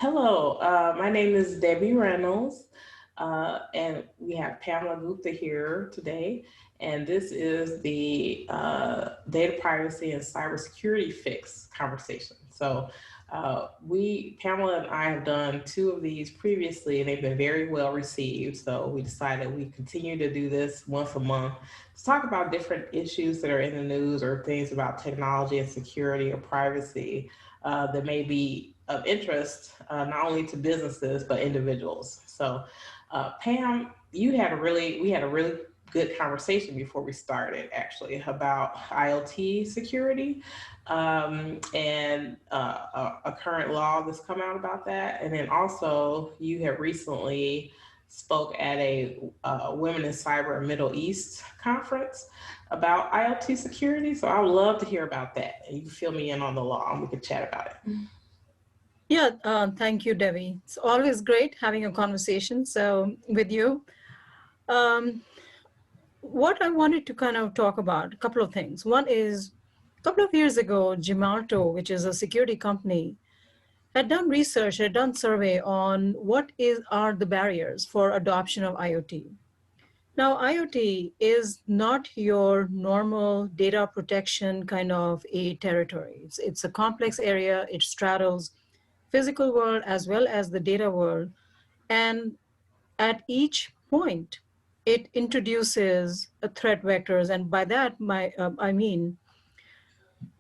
Hello, my name is Debbie Reynolds, and we have Pamela Gupta here today. And this is the Data Privacy and Cybersecurity Fix conversation. Pamela and I have done two of these previously, and they've been very well received. So we decided we continue to do this once a month to talk about different issues that are in the news or things about technology and security or privacy that may be of interest not only to businesses but individuals. Pam, we had a really good conversation before we started actually about IoT security and a current law that's come out about that, and then also you have recently spoke at a Women in Cyber and Middle East conference about IoT security. So I would love to hear about that. And you can fill me in on the law and we can chat about it. Yeah, thank you, Debbie. It's always great having a conversation with you. Um, what I wanted to kind of talk about, a couple of things. One is, a couple of years ago, Gemalto, which is a security company, had done research, had done survey on are the barriers for adoption of IoT. Now, IoT is not your normal data protection kind of a territory. It's a complex area. It straddles physical world as well as the data world. And at each point, it introduces a threat vectors. And by that, I mean,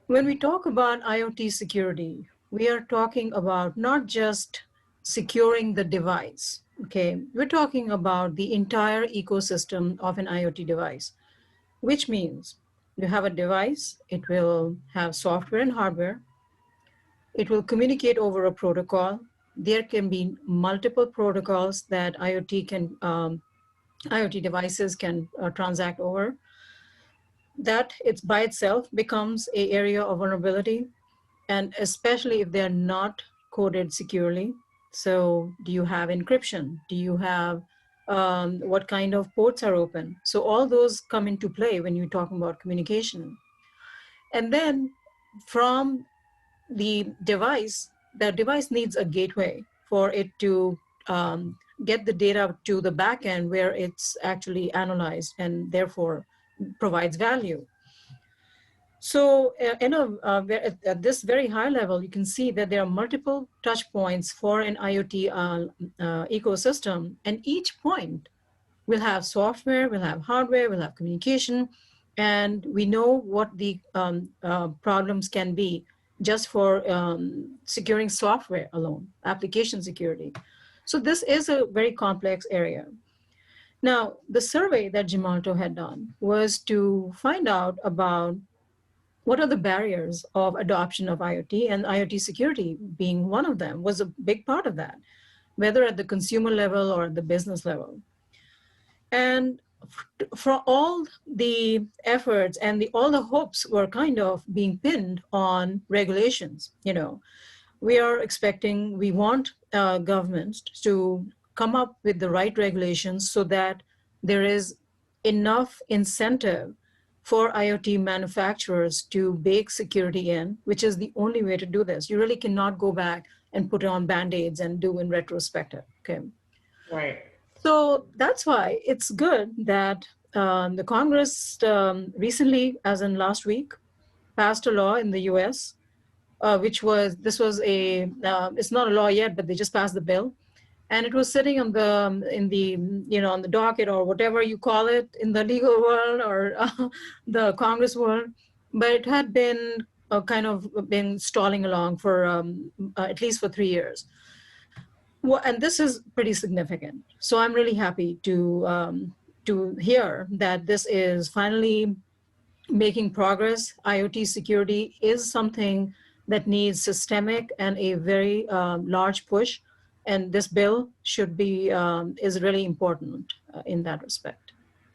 when we talk about IoT security, we are talking about not just securing the device. Okay, we're talking about the entire ecosystem of an IoT device, which means you have a device, it will have software and hardware, it will communicate over a protocol. There can be multiple protocols that IoT devices can transact over. That it's by itself becomes a area of vulnerability, and especially if they're not coded securely. So, do you have encryption? Do you have what kind of ports are open? So all those come into play when you're talking about communication. And then from the device needs a gateway for it to get the data to the back end where it's actually analyzed and therefore provides value. So, at this very high level, you can see that there are multiple touch points for an IoT ecosystem, and each point will have software, will have hardware, will have communication, and we know what the problems can be just for securing software alone, application security. So this is a very complex area. Now, the survey that Gemalto had done was to find out about what are the barriers of adoption of IoT, and IoT security being one of them was a big part of that, whether at the consumer level or at the business level. And for all the efforts and all the hopes were kind of being pinned on regulations. We want governments to come up with the right regulations so that there is enough incentive for IoT manufacturers to bake security in, which is the only way to do this. You really cannot go back and put on Band-Aids and do in retrospective, okay? Right. So that's why it's good that the Congress recently, as in last week, passed a law in the US, it's not a law yet, but they just passed the bill. And it was sitting on the docket or whatever you call it in the legal world or the Congress world, but it had been kind of been stalling along for at least for 3 years. Well, and this is pretty significant. So I'm really happy to hear that this is finally making progress. IoT security is something that needs systemic and a very large push, and this bill is really important in that respect.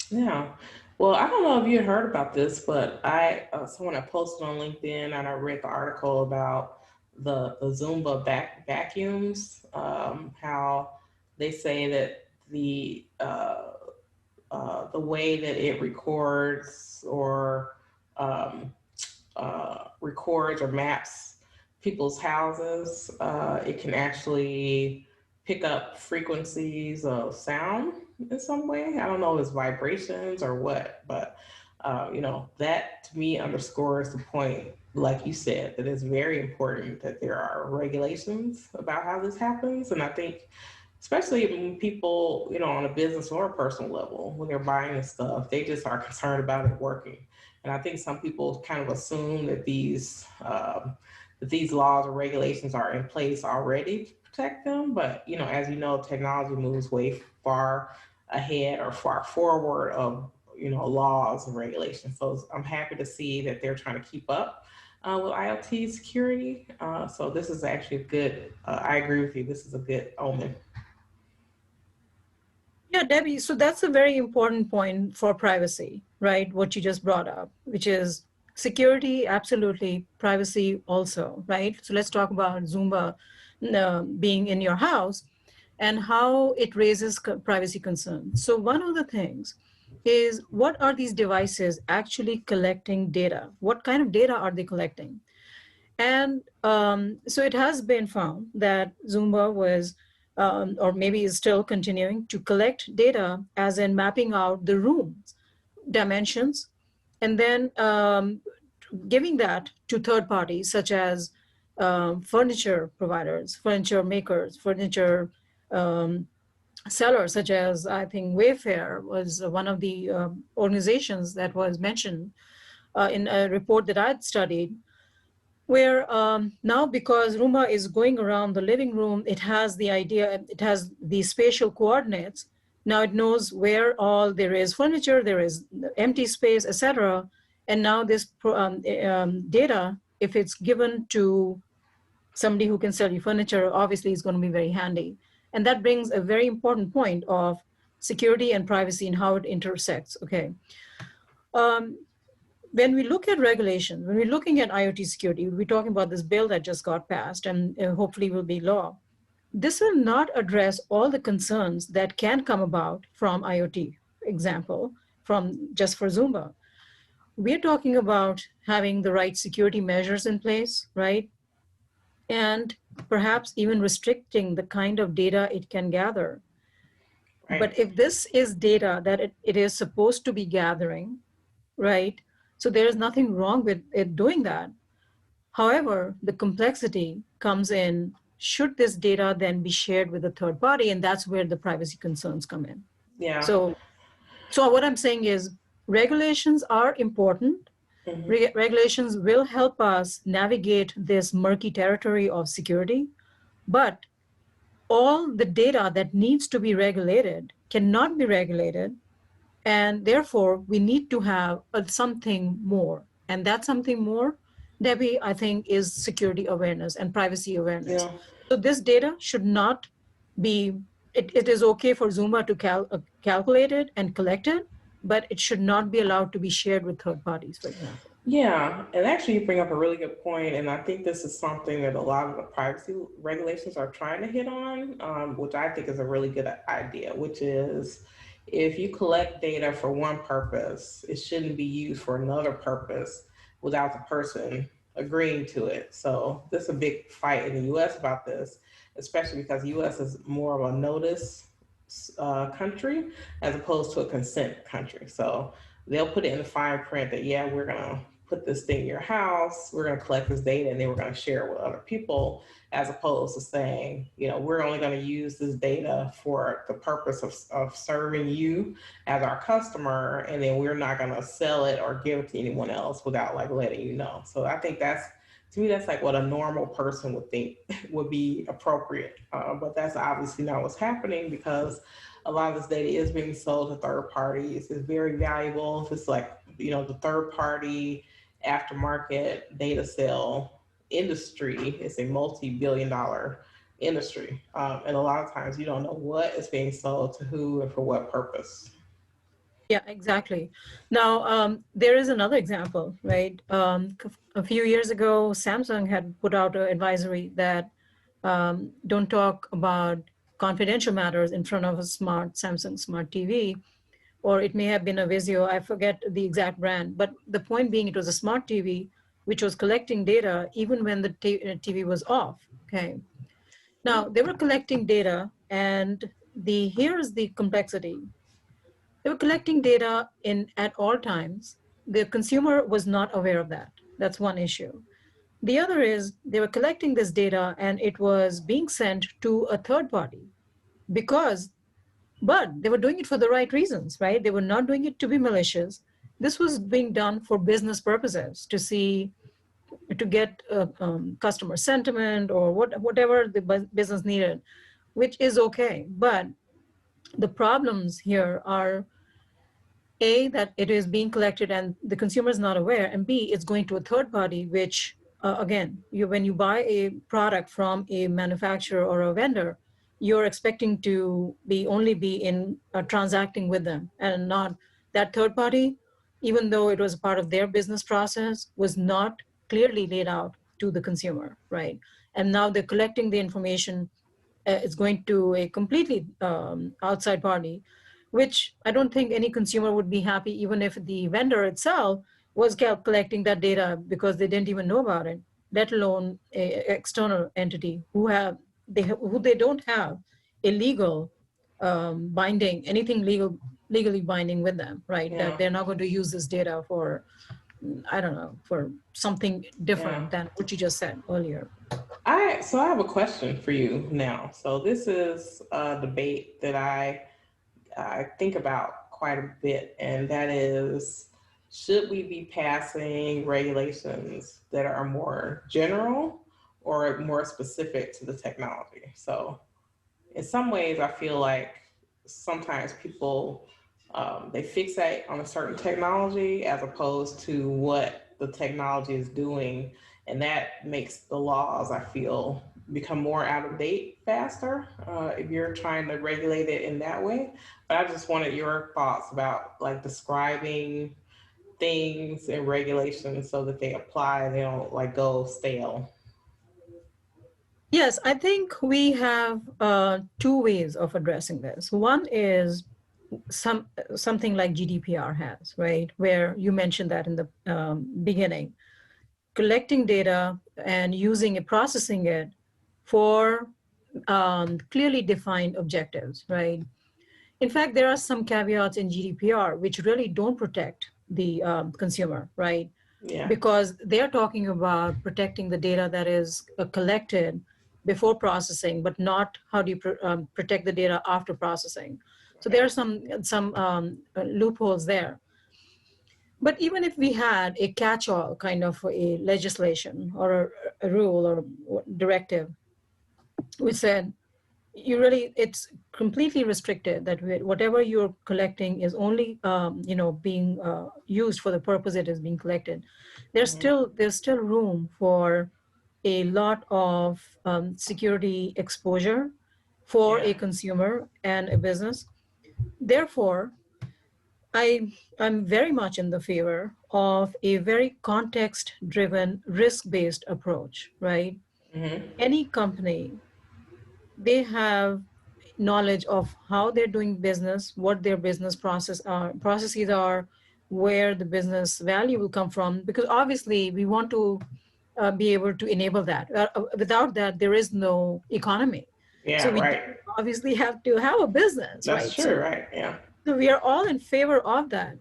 Yeah. Well, I don't know if you heard about this, but someone had posted on LinkedIn and I read the article about the Zumba vacuums, how they say that the way that it um, records or maps people's houses. It can actually pick up frequencies of sound in some way. I don't know if it's vibrations or what, but that to me underscores the point, like you said, that it's very important that there are regulations about how this happens. And I think especially when people, on a business or a personal level, when they're buying this stuff, they just are concerned about it working. And I think some people kind of assume that these laws or regulations are in place already to protect them. But as you know, technology moves way far ahead or far forward of laws and regulations. So I'm happy to see that they're trying to keep up with IoT security. So this is actually a good. I agree with you. This is a good omen. Yeah, Debbie, so that's a very important point for privacy, right? What you just brought up, which is security, absolutely, privacy also, right? So let's talk about Zumba being in your house and how it raises privacy concerns. So one of the things is, what are these devices actually collecting data? What kind of data are they collecting? And so it has been found that Zumba was, or maybe is still continuing to collect data, as in mapping out the room's dimensions, and then giving that to third parties, such as furniture providers, furniture makers, furniture um, sellers, such as, I think, Wayfair was one of the organizations that was mentioned in a report that I'd studied, where now, because Roomba is going around the living room, it has the idea, it has the spatial coordinates. Now it knows where all there is furniture, there is empty space, etc. And now this data, if it's given to somebody who can sell you furniture, obviously is going to be very handy. And that brings a very important point of security and privacy and how it intersects. Okay. Um, when we look at regulation, when we're looking at IoT security, we're talking about this bill that just got passed and hopefully will be law. This will not address all the concerns that can come about from IoT, example, from just for Zumba. We're talking about having the right security measures in place, right? And perhaps even restricting the kind of data it can gather. Right. But if this is data that it is supposed to be gathering, right? So there is nothing wrong with it doing that. However, the complexity comes in, should this data then be shared with a third party? And that's where the privacy concerns come in. Yeah. So what I'm saying is, regulations are important. Mm-hmm. Regulations will help us navigate this murky territory of security, but all the data that needs to be regulated cannot be regulated. And therefore, we need to have something more. And that something more, Debbie, I think, is security awareness and privacy awareness. Yeah. So this data should not be, it is okay for Zumba to calculate it and collect it, but it should not be allowed to be shared with third parties, for example. Yeah, and actually, you bring up a really good point, and I think this is something that a lot of the privacy regulations are trying to hit on, which I think is a really good idea. Which is, if you collect data for one purpose, it shouldn't be used for another purpose without the person agreeing to it. So there's a big fight in the U.S. about this, especially because the U.S. is more of a notice country as opposed to a consent country. So they'll put it in the fine print that, yeah, we're going to put this thing in your house, we're going to collect this data, and then we're going to share it with other people, as opposed to saying, we're only going to use this data for the purpose of serving you as our customer, and then we're not going to sell it or give it to anyone else without like letting you know. So I think to me, that's like what a normal person would think would be appropriate. But that's obviously not what's happening, because a lot of this data is being sold to third parties. It's very valuable. It's like, the third party aftermarket data sale industry is a multi-billion-dollar industry. And a lot of times you don't know what is being sold to who and for what purpose. Yeah, exactly. Now, there is another example, right? A few years ago, Samsung had put out an advisory that don't talk about confidential matters in front of a Samsung smart TV, or it may have been a Vizio, I forget the exact brand. But the point being, it was a smart TV which was collecting data even when the TV was off. Okay. Now they were collecting data, and here's the complexity. They were collecting data in at all times. The consumer was not aware of that. That's one issue. The other is they were collecting this data and it was being sent to a third party because, but they were doing it for the right reasons, right? They were not doing it to be malicious. This was being done for business purposes to see, to get customer sentiment or whatever the business needed, which is okay. But the problems here are A, that it is being collected and the consumer is not aware, and B, it's going to a third party, which again, when you buy a product from a manufacturer or a vendor, you're expecting to be only be in transacting with them, and not that third party, even though it was part of their business process, was not clearly laid out to the consumer, right? And now they're collecting the information. It's going to a completely outside party, which I don't think any consumer would be happy, even if the vendor itself was collecting that data because they didn't even know about it, let alone a external entity who they don't have a legal binding, anything legally binding with them, right? Yeah. That they're not going to use this data for, I don't know, for something Yeah. different than what you just said earlier. I have a question for you now. So this is a debate that I think about quite a bit, and that is, should we be passing regulations that are more general or more specific to the technology? So in some ways, I feel like sometimes people they fixate on a certain technology as opposed to what the technology is doing, and that makes the laws, I feel, become more out of date faster if you're trying to regulate it in that way. But I just wanted your thoughts about like describing things and regulations so that they apply, they don't like go stale. Yes, I think we have two ways of addressing this. One is something like GDPR has, right? Where you mentioned that in the beginning, collecting data and using it, processing it for clearly defined objectives, right? In fact, there are some caveats in GDPR which really don't protect the consumer, right? Yeah. Because they're talking about protecting the data that is collected before processing, but not how do you protect the data after processing. So there are some loopholes there. But even if we had a catch-all kind of a legislation or a rule or directive which said it's completely restricted that whatever you're collecting is only being used for the purpose it is being collected, Hmm. there's still room for a lot of security exposure for Yeah. a consumer and a business. Therefore, I'm very much in the favor of a very context driven risk based approach, right? Hmm. Any company, they have knowledge of how they're doing business, what their business processes are, where the business value will come from. Because obviously, we want to be able to enable that. Without that, there is no economy. So Yeah. we do Right. obviously have to have a business, That's right? true. Right. Yeah. So we are all in favor of that.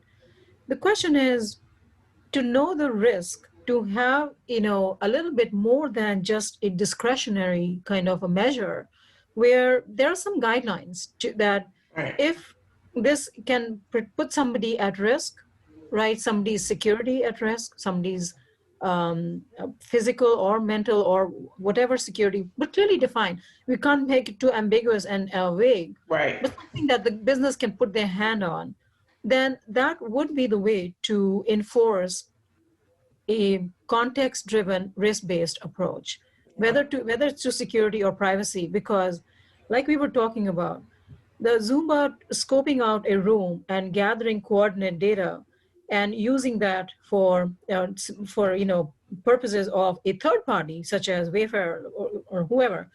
The question is, to know the risk, to have a little bit more than just a discretionary kind of a measure, where there are some guidelines that Right. if this can put somebody at risk, right, somebody's security at risk, somebody's physical or mental or whatever security, but clearly defined. We can't make it too ambiguous and vague, Right. but something that the business can put their hand on, then that would be the way to enforce a context-driven, risk-based approach, Yeah. whether it's to security or privacy. Because, like we were talking about, the Zumba scoping out a room and gathering coordinate data and using that for purposes of a third party such as Wayfair or whoever,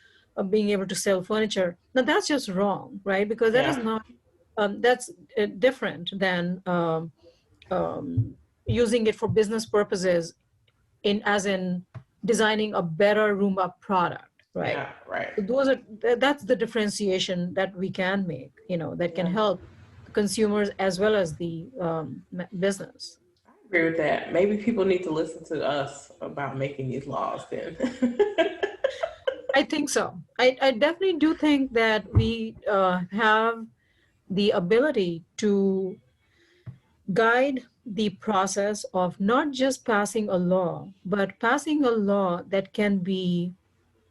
being able to sell furniture. Now that's just wrong, right? Because that is Yeah. not that's different than um, using it for business purposes as in designing a better Roomba product, right? Yeah, right. So that's the differentiation that we can make, that can Yeah, help consumers as well as the business. I agree with that. Maybe people need to listen to us about making these laws then. I think so. I definitely do think that we have the ability to guide the process of not just passing a law, but passing a law that can be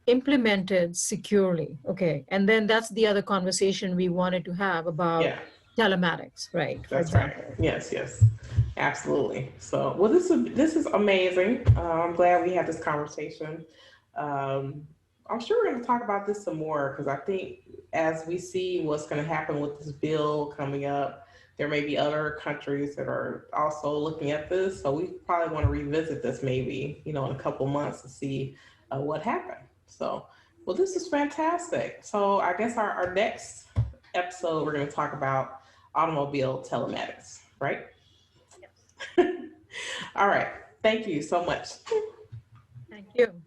implemented securely. Okay. And then that's the other conversation we wanted to have about Yeah, telematics, right? For that's right. example. Yes, yes, absolutely. So, well, this is amazing. I'm glad we had this conversation. Um, I'm sure we're going to talk about this some more because I think as we see what's going to happen with this bill coming up, there may be other countries that are also looking at this. So we probably want to revisit this maybe, in a couple months to see what happened. So, well, this is fantastic. So I guess our next episode, we're going to talk about automobile telematics, right? Yes. All right. Thank you so much. Thank you.